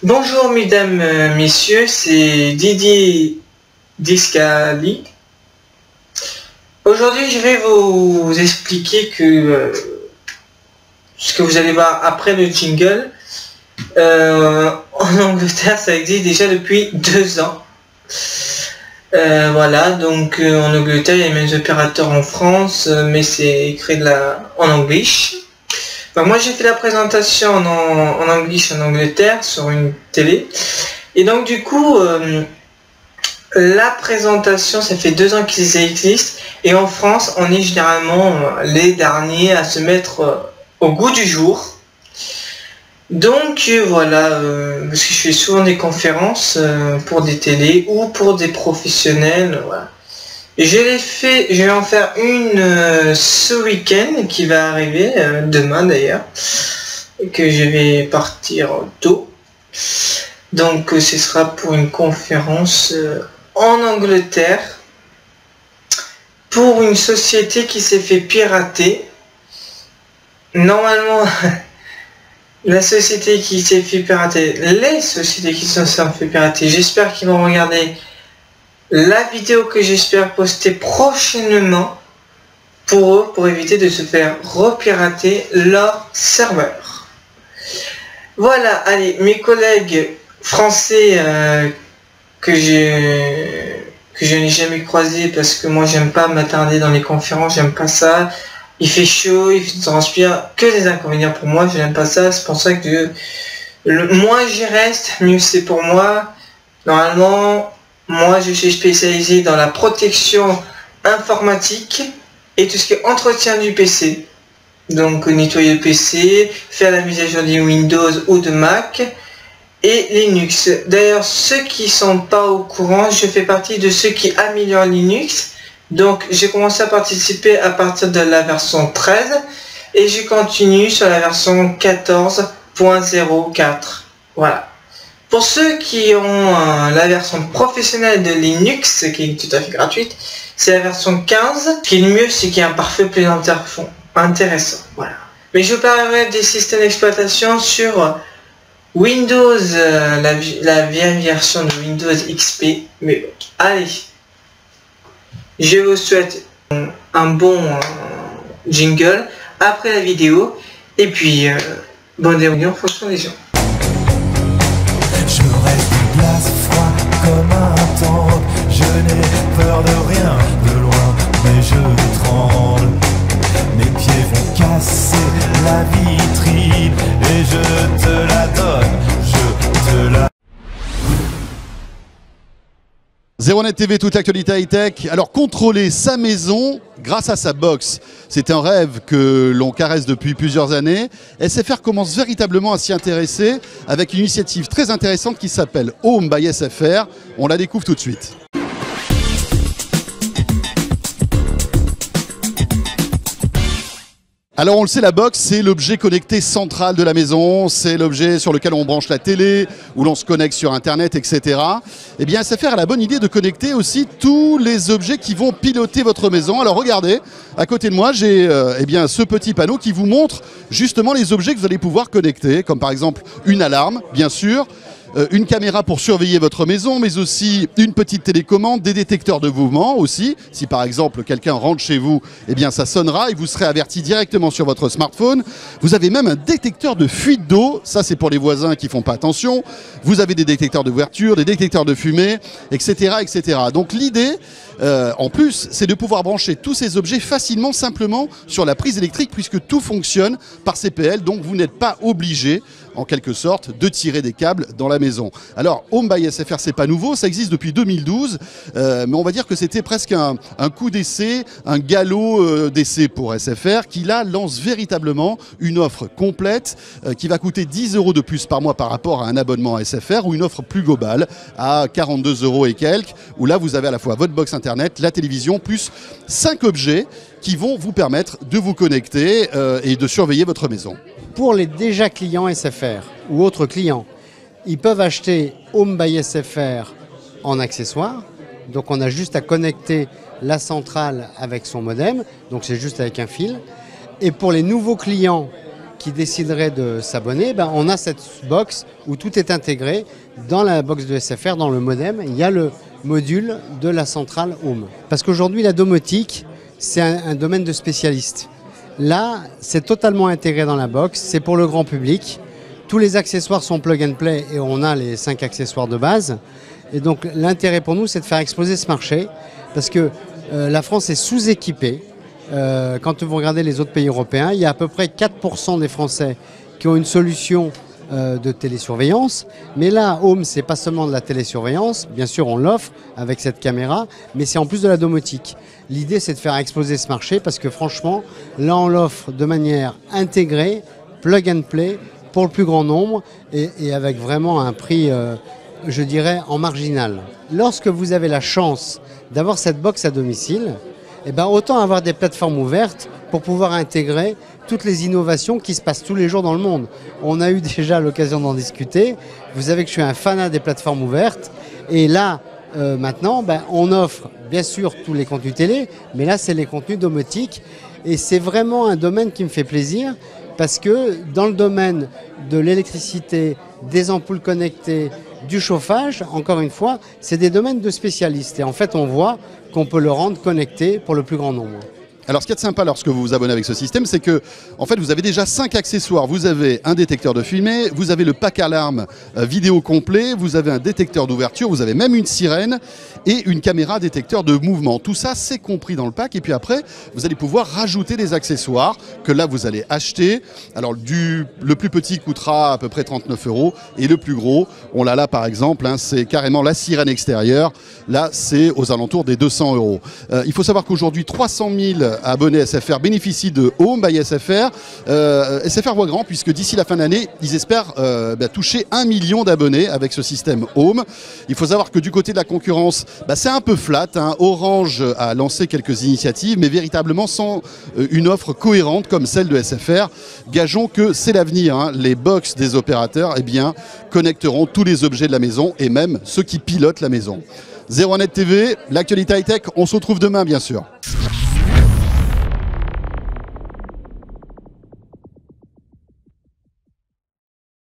Bonjour mesdames, messieurs, c'est Didier Discali. Aujourd'hui, je vais vous expliquer ce que vous allez voir après le jingle. En Angleterre, ça existe déjà depuis 2 ans. Voilà, donc en Angleterre, il y a les mêmes opérateurs en France, mais c'est écrit en anglais. Donc moi j'ai fait la présentation en anglais en Angleterre sur une télé. Et donc du coup, la présentation, ça fait 2 ans qu'ils existent. Et en France, on est généralement les derniers à se mettre au goût du jour. Donc voilà, parce que je fais souvent des conférences pour des télés ou pour des professionnels. Voilà. Je vais en faire une ce week-end qui va arriver, demain d'ailleurs, que je vais partir tôt. Donc ce sera pour une conférence en Angleterre, pour une société qui s'est fait pirater. Normalement, la société qui s'est fait pirater, les sociétés qui se sont fait pirater, j'espère qu'ils vont regarder la vidéo que j'espère poster prochainement pour eux, pour éviter de se faire repirater leur serveur. Voilà, allez, mes collègues français que je n'ai jamais croisés, parce que moi j'aime pas m'attarder dans les conférences, j'aime pas ça. Il fait chaud, il transpire, que des inconvénients pour moi, je n'aime pas ça. C'est pour ça que moins j'y reste, mieux c'est pour moi. Normalement, moi je suis spécialisé dans la protection informatique et tout ce qui est entretien du PC. Donc nettoyer le PC, faire la mise à jour de Windows ou de Mac et Linux. D'ailleurs, ceux qui sont pas au courant, je fais partie de ceux qui améliorent Linux. Donc j'ai commencé à participer à partir de la version 13 et je continue sur la version 14.04. Voilà. Pour ceux qui ont la version professionnelle de Linux, qui est tout à fait gratuite, c'est la version 15. Ce qui est le mieux, c'est qu'il y a un pare-feu plus intéressant. Voilà. Mais je parlerai des systèmes d'exploitation sur Windows, la vieille version de Windows XP. Mais allez, je vous souhaite un bon jingle après la vidéo. Et puis, bonne réunion en fonction des gens. Je reste en place, froid comme un tank. Je n'ai peur de rien, de loin, mais je tremble. Mes pieds vont casser la vitrine et je te la donne, je te la... 01net TV, toute l'actualité high-tech. Alors, contrôler sa maison grâce à sa box, c'est un rêve que l'on caresse depuis plusieurs années. SFR commence véritablement à s'y intéresser avec une initiative très intéressante qui s'appelle Home by SFR. On la découvre tout de suite. Alors on le sait, la box, c'est l'objet connecté central de la maison, c'est l'objet sur lequel on branche la télé, où l'on se connecte sur Internet, etc. Eh bien, SFR a la bonne idée de connecter aussi tous les objets qui vont piloter votre maison. Alors regardez, à côté de moi, j'ai eh bien, ce petit panneau qui vous montre justement les objets que vous allez pouvoir connecter, comme par exemple une alarme, bien sûr, une caméra pour surveiller votre maison, mais aussi une petite télécommande, des détecteurs de mouvement aussi. Si par exemple quelqu'un rentre chez vous, eh bien ça sonnera et vous serez averti directement sur votre smartphone. Vous avez même un détecteur de fuite d'eau, ça c'est pour les voisins qui font pas attention. Vous avez des détecteurs de voiture, des détecteurs de fumée, etc. etc. Donc l'idée, en plus, c'est de pouvoir brancher tous ces objets facilement, simplement sur la prise électrique, puisque tout fonctionne par CPL, donc vous n'êtes pas obligé en quelque sorte, de tirer des câbles dans la maison. Alors, Home by SFR, c'est pas nouveau, ça existe depuis 2012, mais on va dire que c'était presque un coup d'essai, un galop d'essai pour SFR, qui là lance véritablement une offre complète qui va coûter 10 € de plus par mois par rapport à un abonnement à SFR, ou une offre plus globale à 42 € et quelques, où là vous avez à la fois votre box internet, la télévision, plus 5 objets qui vont vous permettre de vous connecter et de surveiller votre maison. Pour les déjà clients SFR ou autres clients, ils peuvent acheter Home by SFR en accessoire. Donc on a juste à connecter la centrale avec son modem, donc c'est juste avec un fil. Et pour les nouveaux clients qui déciderait de s'abonner, ben, on a cette box où tout est intégré. Dans la box de SFR, dans le modem, il y a le module de la centrale Home. Parce qu'aujourd'hui, la domotique, c'est un domaine de spécialistes. Là, c'est totalement intégré dans la box, c'est pour le grand public. Tous les accessoires sont plug and play et on a les 5 accessoires de base. Et donc l'intérêt pour nous, c'est de faire exploser ce marché parce que la France est sous-équipée. Quand vous regardez les autres pays européens, il y a à peu près 4% des Français qui ont une solution de télésurveillance. Mais là, Home, c'est pas seulement de la télésurveillance. Bien sûr, on l'offre avec cette caméra, mais c'est en plus de la domotique. L'idée, c'est de faire exploser ce marché parce que franchement, là, on l'offre de manière intégrée, plug and play, pour le plus grand nombre et avec vraiment un prix, je dirais, en marginal. Lorsque vous avez la chance d'avoir cette box à domicile, eh ben, autant avoir des plateformes ouvertes pour pouvoir intégrer toutes les innovations qui se passent tous les jours dans le monde. On a eu déjà l'occasion d'en discuter. Vous savez que je suis un fanat des plateformes ouvertes. Et là, maintenant, ben, on offre bien sûr tous les contenus télé, mais là, c'est les contenus domotiques. Et c'est vraiment un domaine qui me fait plaisir parce que dans le domaine de l'électricité, des ampoules connectées, du chauffage, encore une fois, c'est des domaines de spécialistes. Et en fait, on voit qu'on peut le rendre connecté pour le plus grand nombre. Alors, ce qui est sympa lorsque vous vous abonnez avec ce système, c'est que, en fait, vous avez déjà 5 accessoires. Vous avez un détecteur de fumée, vous avez le pack alarme vidéo complet, vous avez un détecteur d'ouverture, vous avez même une sirène et une caméra détecteur de mouvement. Tout ça, c'est compris dans le pack. Et puis après, vous allez pouvoir rajouter des accessoires que là, vous allez acheter. Alors, le plus petit coûtera à peu près 39 € et le plus gros, on l'a là par exemple, hein, c'est carrément la sirène extérieure. Là, c'est aux alentours des 200 €. Il faut savoir qu'aujourd'hui, 300 000 abonnés SFR bénéficient de Home by SFR. SFR voit grand puisque d'ici la fin de l'année, ils espèrent toucher 1 million d'abonnés avec ce système Home. Il faut savoir que du côté de la concurrence, c'est un peu flat, hein. Orange a lancé quelques initiatives, mais véritablement sans une offre cohérente comme celle de SFR. Gageons que c'est l'avenir, hein. Les box des opérateurs connecteront tous les objets de la maison et même ceux qui pilotent la maison. 01net TV, l'actualité high-tech, on se retrouve demain bien sûr.